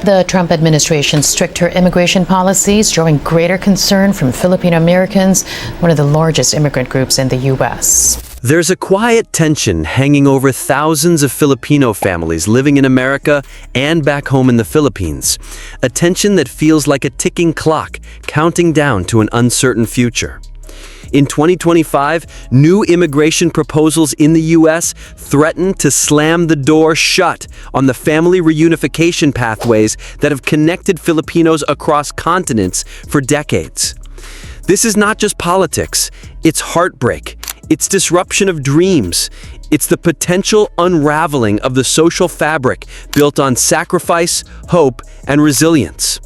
The Trump administration's stricter immigration policies drawing greater concern from Filipino Americans, one of the largest immigrant groups in the U.S. There's a quiet tension hanging over thousands of Filipino families living in America and back home in the Philippines. A tension that feels like a ticking clock, counting down to an uncertain future. In 2025, new immigration proposals in the U.S. threaten to slam the door shut on the family reunification pathways that have connected Filipinos across continents for decades. This is not just politics, it's heartbreak, it's disruption of dreams, it's the potential unraveling of the social fabric built on sacrifice, hope, and resilience.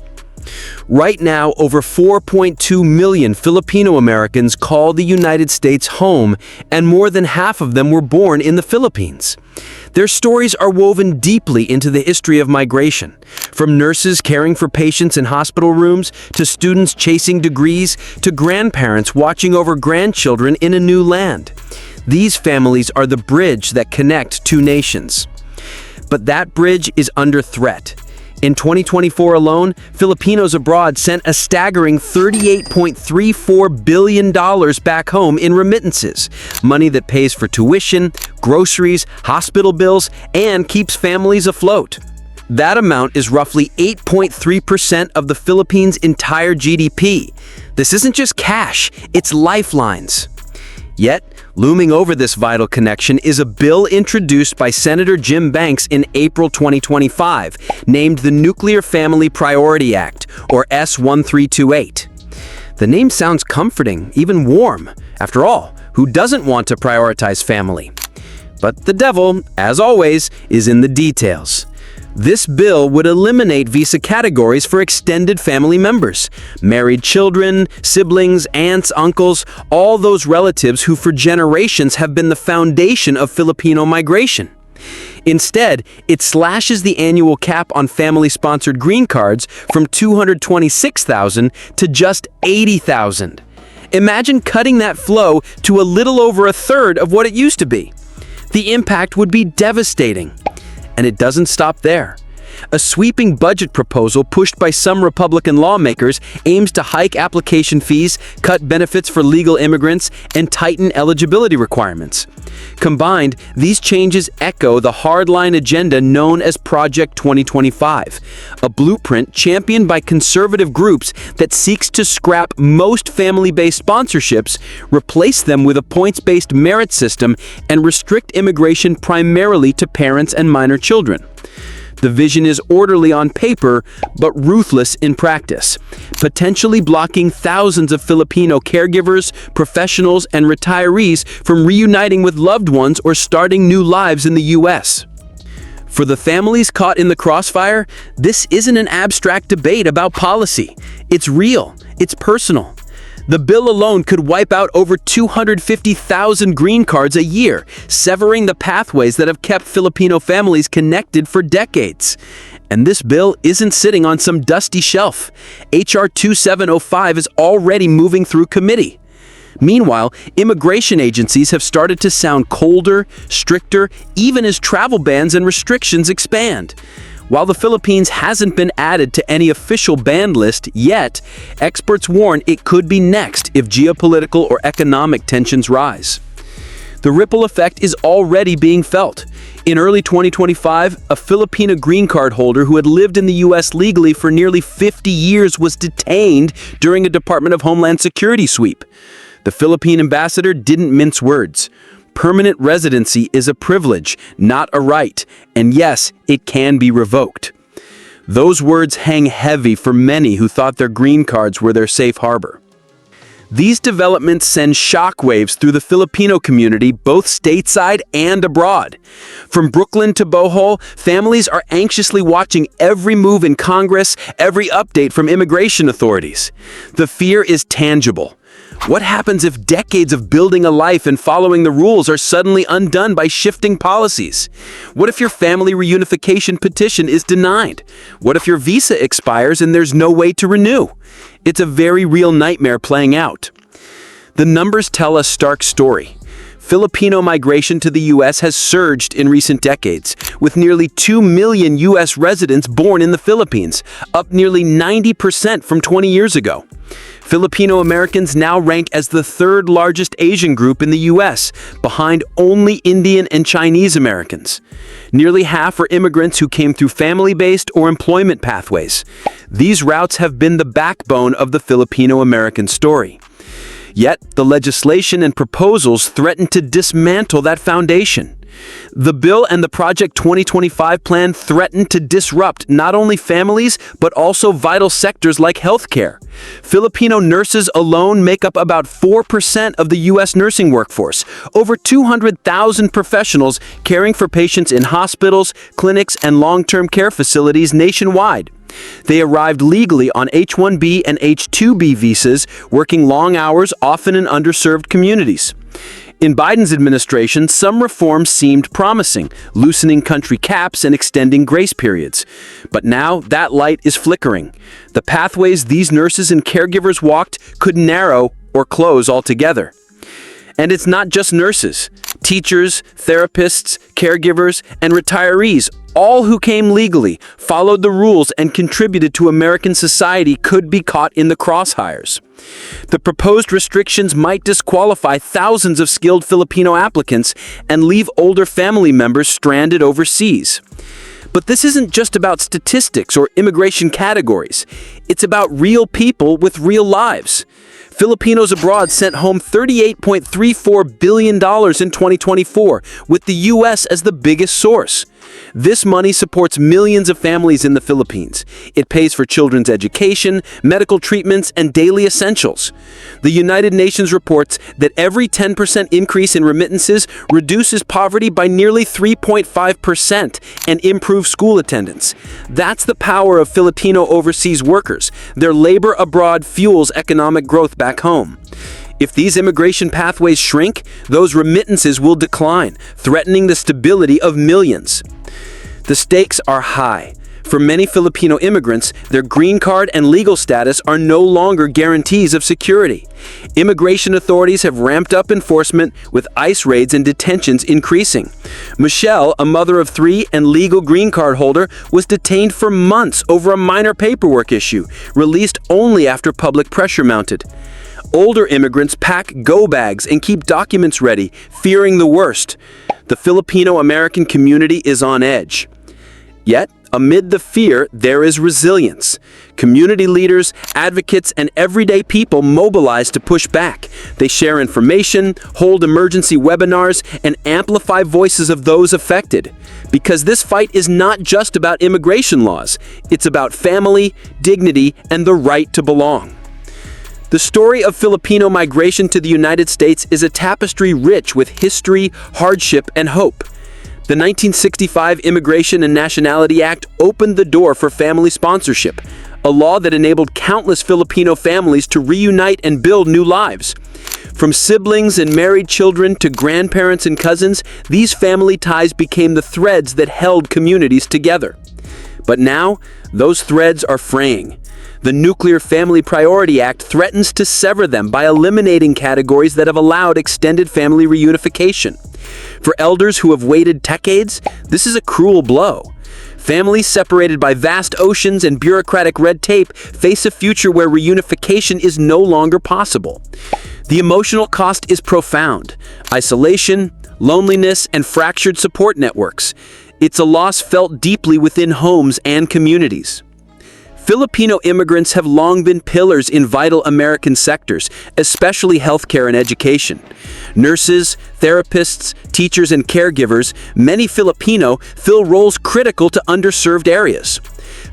Right now, over 4.2 million Filipino Americans call the United States home, and more than half of them were born in the Philippines. Their stories are woven deeply into the history of migration, from nurses caring for patients in hospital rooms, to students chasing degrees, to grandparents watching over grandchildren in a new land. These families are the bridge that connect two nations. But that bridge is under threat. In 2024 alone, Filipinos abroad sent a staggering $38.34 billion back home in remittances, money that pays for tuition, groceries, hospital bills, and keeps families afloat. That amount is roughly 8.3% of the Philippines' entire GDP. This isn't just cash, it's lifelines. Yet, looming over this vital connection is a bill introduced by Senator Jim Banks in April 2025, named the Nuclear Family Priority Act, or S1328. The name sounds comforting, even warm. After all, who doesn't want to prioritize family? But the devil, as always, is in the details. This bill would eliminate visa categories for extended family members, married children, siblings, aunts, uncles, all those relatives who for generations have been the foundation of Filipino migration. Instead, it slashes the annual cap on family-sponsored green cards from 226,000 to just 80,000. Imagine cutting that flow to a little over a third of what it used to be. The impact would be devastating. And it doesn't stop there. A sweeping budget proposal pushed by some Republican lawmakers aims to hike application fees, cut benefits for legal immigrants, and tighten eligibility requirements. Combined, these changes echo the hardline agenda known as Project 2025, a blueprint championed by conservative groups that seeks to scrap most family-based sponsorships, replace them with a points-based merit system, and restrict immigration primarily to parents and minor children. The vision is orderly on paper, but ruthless in practice, potentially blocking thousands of Filipino caregivers, professionals, and retirees from reuniting with loved ones or starting new lives in the U.S. For the families caught in the crossfire, this isn't an abstract debate about policy. It's real. It's personal. The bill alone could wipe out over 250,000 green cards a year, severing the pathways that have kept Filipino families connected for decades. And this bill isn't sitting on some dusty shelf. H.R. 2705 is already moving through committee. Meanwhile, immigration agencies have started to sound colder, stricter, even as travel bans and restrictions expand. While the Philippines hasn't been added to any official ban list yet, experts warn it could be next if geopolitical or economic tensions rise. The ripple effect is already being felt. In early 2025, a Filipino green card holder who had lived in the U.S. legally for nearly 50 years was detained during a Department of Homeland Security sweep. The Philippine ambassador didn't mince words. Permanent residency is a privilege, not a right, and yes, it can be revoked. Those words hang heavy for many who thought their green cards were their safe harbor. These developments send shockwaves through the Filipino community, both stateside and abroad. From Brooklyn to Bohol, families are anxiously watching every move in Congress, every update from immigration authorities. The fear is tangible. What happens if decades of building a life and following the rules are suddenly undone by shifting policies? What if your family reunification petition is denied? What if your visa expires and there's no way to renew? It's a very real nightmare playing out. The numbers tell a stark story. Filipino migration to the U.S. has surged in recent decades, with nearly 2 million U.S. residents born in the Philippines, up nearly 90% from 20 years ago. Filipino Americans now rank as the third largest Asian group in the U.S., behind only Indian and Chinese Americans. Nearly half are immigrants who came through family-based or employment pathways. These routes have been the backbone of the Filipino American story. Yet, the legislation and proposals threaten to dismantle that foundation. The bill and the Project 2025 plan threaten to disrupt not only families, but also vital sectors like healthcare. Filipino nurses alone make up about 4% of the U.S. nursing workforce, over 200,000 professionals caring for patients in hospitals, clinics, and long-term care facilities nationwide. They arrived legally on H-1B and H-2B visas, working long hours, often in underserved communities. In Biden's administration, some reforms seemed promising, loosening country caps and extending grace periods. But now that light is flickering. The pathways these nurses and caregivers walked could narrow or close altogether. And it's not just nurses. Teachers, therapists, caregivers, and retirees, all who came legally, followed the rules, and contributed to American society could be caught in the crosshairs. The proposed restrictions might disqualify thousands of skilled Filipino applicants and leave older family members stranded overseas. But this isn't just about statistics or immigration categories. It's about real people with real lives. Filipinos abroad sent home $38.34 billion in 2024, with the U.S. as the biggest source. This money supports millions of families in the Philippines. It pays for children's education, medical treatments, and daily essentials. The United Nations reports that every 10% increase in remittances reduces poverty by nearly 3.5% and improves school attendance. That's the power of Filipino overseas workers. Their labor abroad fuels economic growth back home. If these immigration pathways shrink, those remittances will decline, threatening the stability of millions. The stakes are high. For many Filipino immigrants, their green card and legal status are no longer guarantees of security. Immigration authorities have ramped up enforcement, with ICE raids and detentions increasing. Michelle, a mother of 3 and legal green card holder, was detained for months over a minor paperwork issue, released only after public pressure mounted. Older immigrants pack go bags and keep documents ready, fearing the worst. The Filipino American community is on edge. Yet, amid the fear, there is resilience. Community leaders, advocates, and everyday people mobilize to push back. They share information, hold emergency webinars, and amplify voices of those affected. Because this fight is not just about immigration laws. It's about family, dignity, and the right to belong. The story of Filipino migration to the United States is a tapestry rich with history, hardship, and hope. The 1965 Immigration and Nationality Act opened the door for family sponsorship, a law that enabled countless Filipino families to reunite and build new lives. From siblings and married children to grandparents and cousins, these family ties became the threads that held communities together. But now, those threads are fraying. The Nuclear Family Priority Act threatens to sever them by eliminating categories that have allowed extended family reunification. For elders who have waited decades, this is a cruel blow. Families separated by vast oceans and bureaucratic red tape face a future where reunification is no longer possible. The emotional cost is profound: isolation, loneliness, and fractured support networks. It's a loss felt deeply within homes and communities. Filipino immigrants have long been pillars in vital American sectors, especially healthcare and education. Nurses, therapists, teachers, and caregivers, many Filipino, fill roles critical to underserved areas.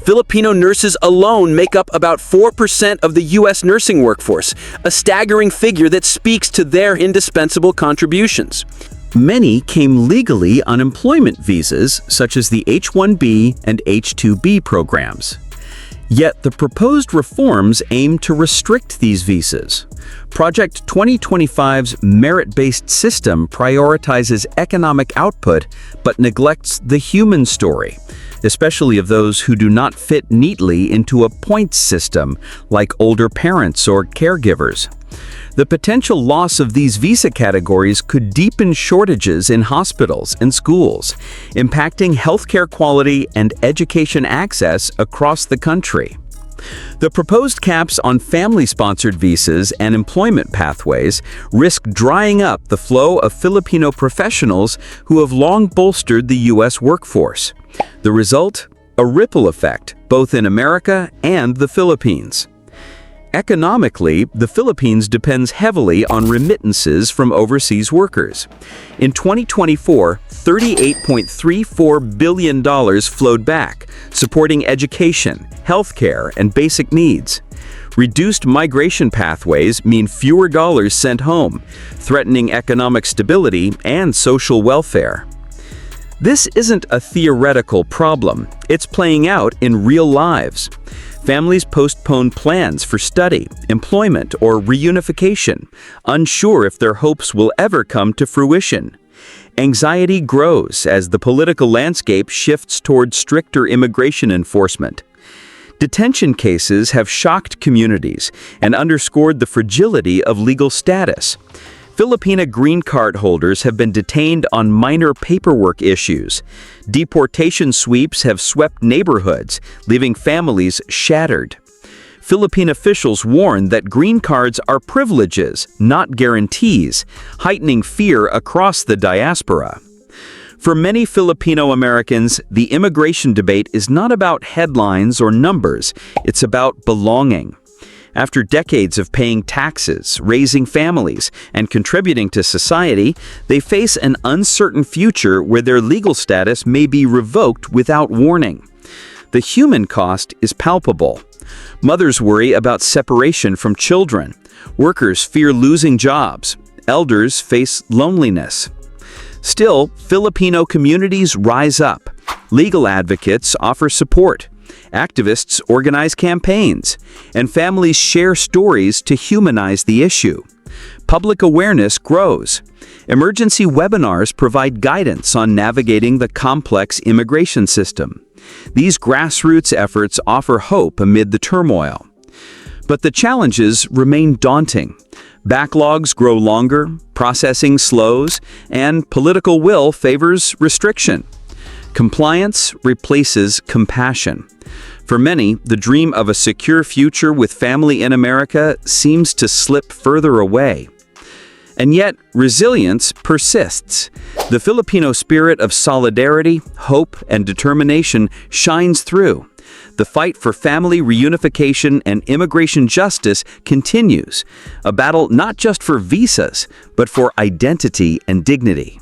Filipino nurses alone make up about 4% of the U.S. nursing workforce, a staggering figure that speaks to their indispensable contributions. Many came legally on employment visas, such as the H-1B and H-2B programs. Yet the proposed reforms aim to restrict these visas. Project 2025's merit-based system prioritizes economic output but neglects the human story. especially of those who do not fit neatly into a points system, like older parents or caregivers. The potential loss of these visa categories could deepen shortages in hospitals and schools, impacting healthcare quality and education access across the country. The proposed caps on family-sponsored visas and employment pathways risk drying up the flow of Filipino professionals who have long bolstered the U.S. workforce. The result? A ripple effect, both in America and the Philippines. Economically, the Philippines depends heavily on remittances from overseas workers. In 2024, $38.34 billion flowed back, supporting education, healthcare, and basic needs. Reduced migration pathways mean fewer dollars sent home, threatening economic stability and social welfare. This isn't a theoretical problem. It's playing out in real lives. Families postpone plans for study, employment, or reunification, unsure if their hopes will ever come to fruition. Anxiety grows as the political landscape shifts toward stricter immigration enforcement. Detention cases have shocked communities and underscored the fragility of legal status. Filipina green card holders have been detained on minor paperwork issues. Deportation sweeps have swept neighborhoods, leaving families shattered. Philippine officials warn that green cards are privileges, not guarantees, heightening fear across the diaspora. For many Filipino Americans, the immigration debate is not about headlines or numbers, it's about belonging. After decades of paying taxes, raising families, and contributing to society, they face an uncertain future where their legal status may be revoked without warning. The human cost is palpable. Mothers worry about separation from children. Workers fear losing jobs. Elders face loneliness. Still, Filipino communities rise up. Legal advocates offer support. Activists organize campaigns, and families share stories to humanize the issue. Public awareness grows. Emergency webinars provide guidance on navigating the complex immigration system. These grassroots efforts offer hope amid the turmoil. But the challenges remain daunting. Backlogs grow longer, processing slows, and political will favors restriction. Compliance replaces compassion. For many, the dream of a secure future with family in America seems to slip further away. And yet, resilience persists. The Filipino spirit of solidarity, hope, and determination shines through. The fight for family reunification and immigration justice continues, a battle not just for visas, but for identity and dignity.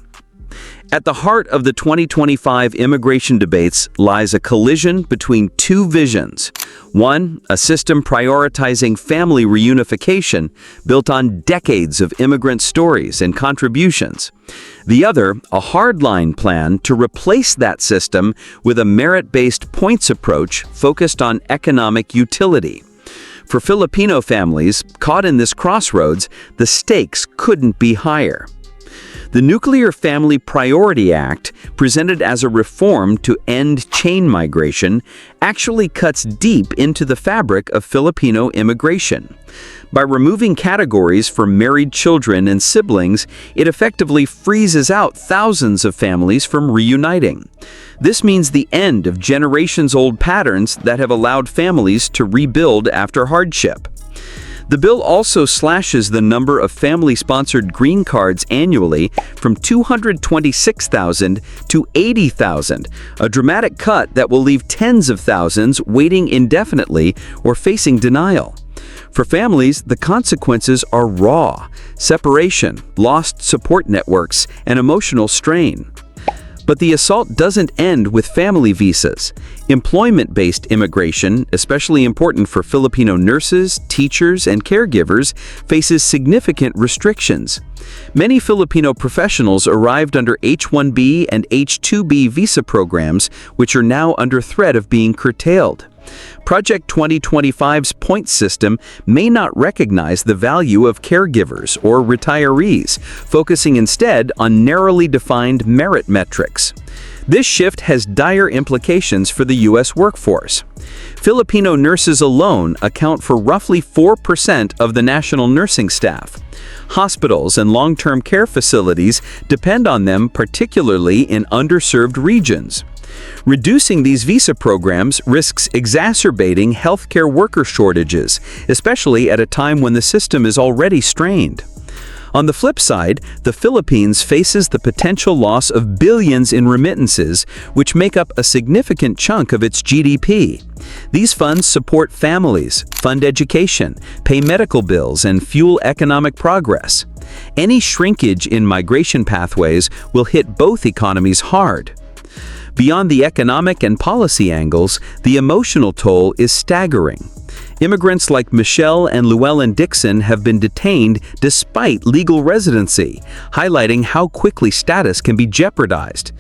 At the heart of the 2025 immigration debates lies a collision between two visions. One, a system prioritizing family reunification built on decades of immigrant stories and contributions. The other, a hardline plan to replace that system with a merit-based points approach focused on economic utility. For Filipino families caught in this crossroads, the stakes couldn't be higher. The Nuclear Family Priority Act, presented as a reform to end chain migration, actually cuts deep into the fabric of Filipino immigration. By removing categories for married children and siblings, it effectively freezes out thousands of families from reuniting. This means the end of generations-old patterns that have allowed families to rebuild after hardship. The bill also slashes the number of family-sponsored green cards annually from 226,000 to 80,000, a dramatic cut that will leave tens of thousands waiting indefinitely or facing denial. For families, the consequences are raw: separation, lost support networks, and emotional strain. But the assault doesn't end with family visas. Employment-based immigration, especially important for Filipino nurses, teachers, and caregivers, faces significant restrictions. Many Filipino professionals arrived under H-1B and H-2B visa programs, which are now under threat of being curtailed. Project 2025's point system may not recognize the value of caregivers or retirees, focusing instead on narrowly defined merit metrics. This shift has dire implications for the U.S. workforce. Filipino nurses alone account for roughly 4% of the national nursing staff. Hospitals and long-term care facilities depend on them, particularly in underserved regions. Reducing these visa programs risks exacerbating healthcare worker shortages, especially at a time when the system is already strained. On the flip side, the Philippines faces the potential loss of billions in remittances, which make up a significant chunk of its GDP. These funds support families, fund education, pay medical bills, and fuel economic progress. Any shrinkage in migration pathways will hit both economies hard. Beyond the economic and policy angles, the emotional toll is staggering. Immigrants like Michelle and Llewellyn Dixon have been detained despite legal residency, highlighting how quickly status can be jeopardized.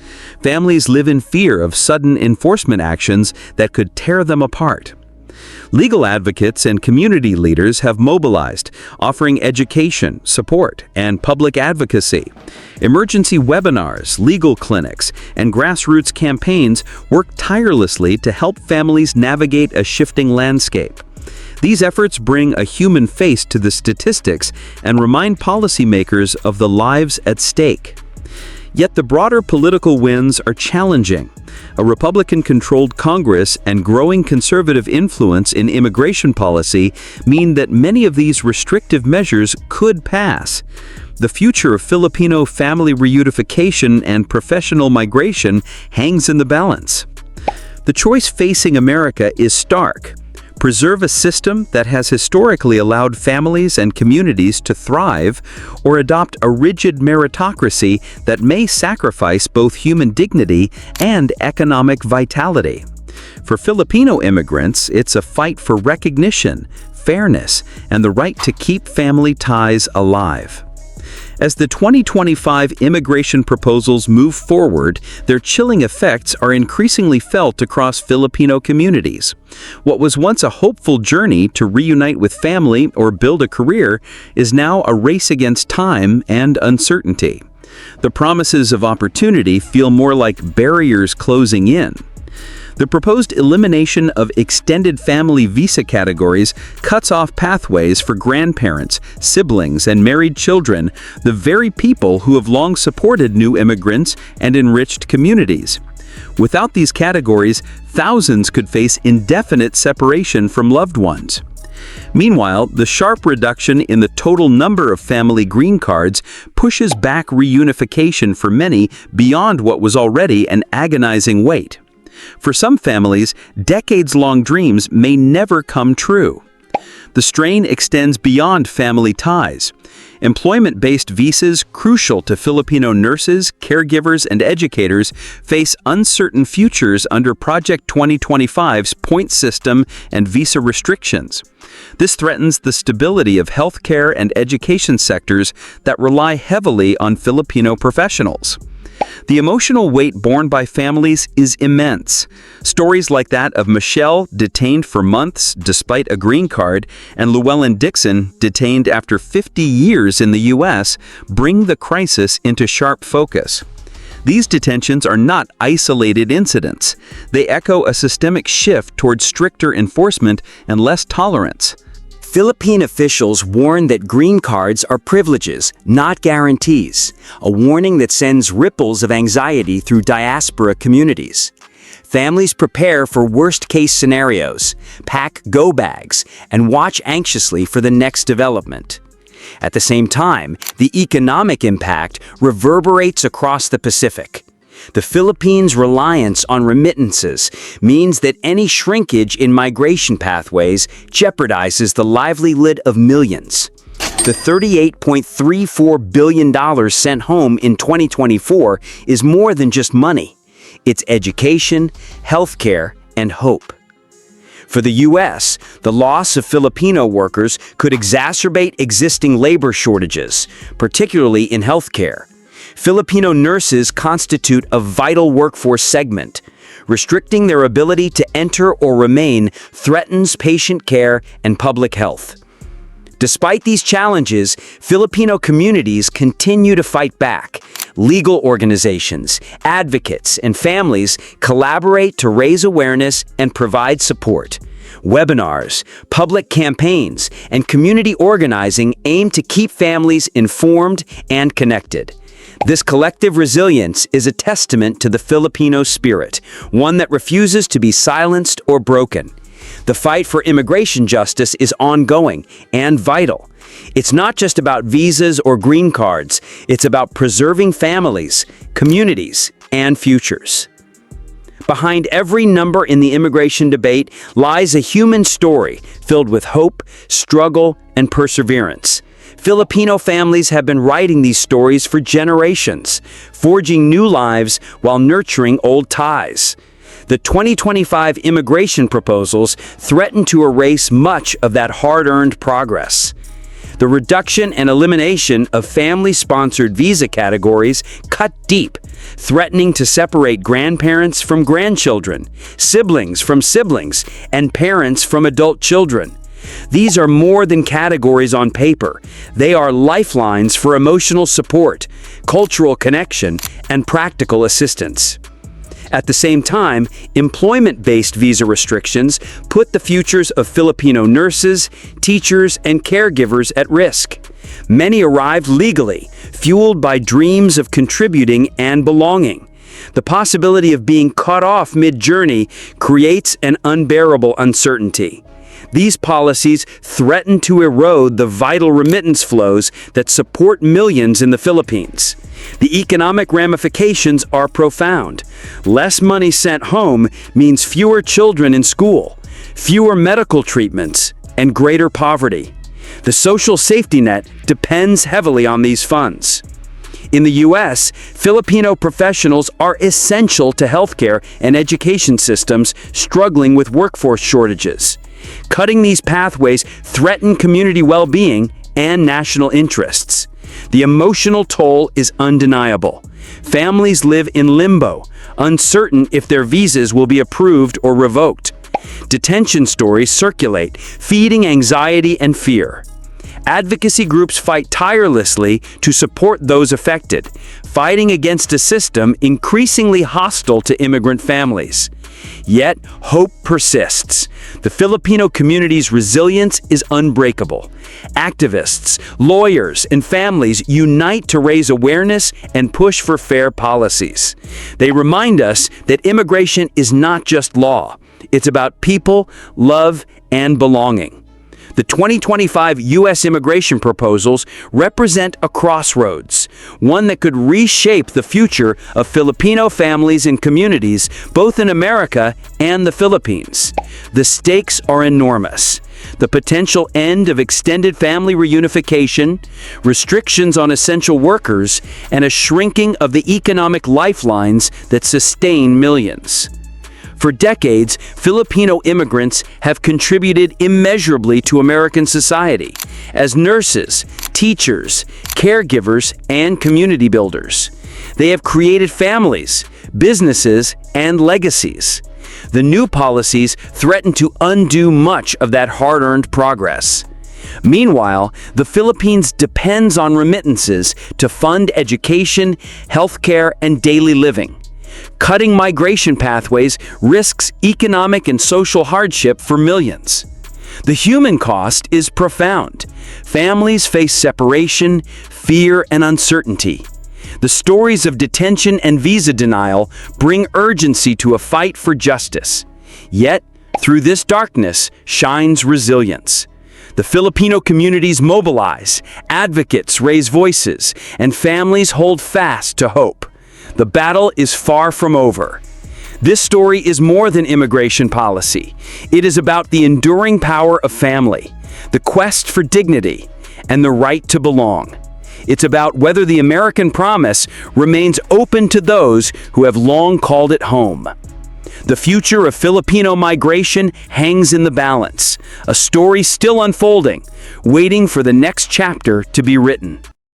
Families live in fear of sudden enforcement actions that could tear them apart. Legal advocates and community leaders have mobilized, offering education, support, and public advocacy. Emergency webinars, legal clinics, and grassroots campaigns work tirelessly to help families navigate a shifting landscape. These efforts bring a human face to the statistics and remind policymakers of the lives at stake. Yet the broader political winds are challenging. A Republican-controlled Congress and growing conservative influence in immigration policy mean that many of these restrictive measures could pass. The future of Filipino family reunification and professional migration hangs in the balance. The choice facing America is stark. Preserve a system that has historically allowed families and communities to thrive, or adopt a rigid meritocracy that may sacrifice both human dignity and economic vitality. For Filipino immigrants, it's a fight for recognition, fairness, and the right to keep family ties alive. As the 2025 immigration proposals move forward, their chilling effects are increasingly felt across Filipino communities. What was once a hopeful journey to reunite with family or build a career is now a race against time and uncertainty. The promises of opportunity feel more like barriers closing in. The proposed elimination of extended family visa categories cuts off pathways for grandparents, siblings, and married children, the very people who have long supported new immigrants and enriched communities. Without these categories, thousands could face indefinite separation from loved ones. Meanwhile, the sharp reduction in the total number of family green cards pushes back reunification for many beyond what was already an agonizing wait. For some families, decades-long dreams may never come true. The strain extends beyond family ties. Employment-based visas crucial to Filipino nurses, caregivers, and educators face uncertain futures under Project 2025's point system and visa restrictions. This threatens the stability of healthcare and education sectors that rely heavily on Filipino professionals. The emotional weight borne by families is immense. Stories like that of Michelle, detained for months despite a green card, and Llewellyn Dixon, detained after 50 years in the U.S., bring the crisis into sharp focus. These detentions are not isolated incidents. They echo a systemic shift toward stricter enforcement and less tolerance. Philippine officials warn that green cards are privileges, not guarantees, a warning that sends ripples of anxiety through diaspora communities. Families prepare for worst-case scenarios, pack go bags, and watch anxiously for the next development. At the same time, the economic impact reverberates across the Pacific. The Philippines' reliance on remittances means that any shrinkage in migration pathways jeopardizes the livelihood of millions. The $38.34 billion sent home in 2024 is more than just money. It's education, healthcare, and hope. For the U.S., the loss of Filipino workers could exacerbate existing labor shortages, particularly in healthcare. Filipino nurses constitute a vital workforce segment. Restricting their ability to enter or remain threatens patient care and public health. Despite these challenges, Filipino communities continue to fight back. legal organizations, advocates, and families collaborate to raise awareness and provide support. Webinars, public campaigns, and community organizing aim to keep families informed and connected. This collective resilience is a testament to the Filipino spirit, one that refuses to be silenced or broken. The fight for immigration justice is ongoing and vital. It's not just about visas or green cards, it's about preserving families, communities, and futures. Behind every number in the immigration debate lies a human story filled with hope, struggle, and perseverance. Filipino families have been writing these stories for generations, forging new lives while nurturing old ties. The 2025 immigration proposals threaten to erase much of that hard-earned progress. The reduction and elimination of family-sponsored visa categories cut deep, threatening to separate grandparents from grandchildren, siblings from siblings, and parents from adult children. These are more than categories on paper. They are lifelines for emotional support, cultural connection, and practical assistance. At the same time, employment-based visa restrictions put the futures of Filipino nurses, teachers, and caregivers at risk. Many arrived legally, fueled by dreams of contributing and belonging. The possibility of being cut off mid-journey creates an unbearable uncertainty. These policies threaten to erode the vital remittance flows that support millions in the Philippines. The economic ramifications are profound. Less money sent home means fewer children in school, fewer medical treatments, and greater poverty. The social safety net depends heavily on these funds. In the U.S., Filipino professionals are essential to healthcare and education systems struggling with workforce shortages. Cutting these pathways threaten community well-being and national interests. The emotional toll is undeniable. Families live in limbo, uncertain if their visas will be approved or revoked. Detention stories circulate, feeding anxiety and fear. Advocacy groups fight tirelessly to support those affected, fighting against a system increasingly hostile to immigrant families. Yet, hope persists. The Filipino community's resilience is unbreakable. Activists, lawyers, and families unite to raise awareness and push for fair policies. They remind us that immigration is not just law. It's about people, love, and belonging. The 2025 U.S. immigration proposals represent a crossroads, one that could reshape the future of Filipino families and communities, both in America and the Philippines. The stakes are enormous. The potential end of extended family reunification, restrictions on essential workers, and a shrinking of the economic lifelines that sustain millions. For decades, Filipino immigrants have contributed immeasurably to American society as nurses, teachers, caregivers, and community builders. They have created families, businesses, and legacies. The new policies threaten to undo much of that hard-earned progress. Meanwhile, the Philippines depends on remittances to fund education, healthcare, and daily living. Cutting migration pathways risks economic and social hardship for millions. The human cost is profound. Families face separation, fear, and uncertainty. The stories of detention and visa denial bring urgency to a fight for justice. Yet, through this darkness shines resilience. The Filipino communities mobilize, advocates raise voices, and families hold fast to hope. The battle is far from over. This story is more than immigration policy. It is about the enduring power of family, the quest for dignity, and the right to belong. It's about whether the American promise remains open to those who have long called it home. The future of Filipino migration hangs in the balance, a story still unfolding, waiting for the next chapter to be written.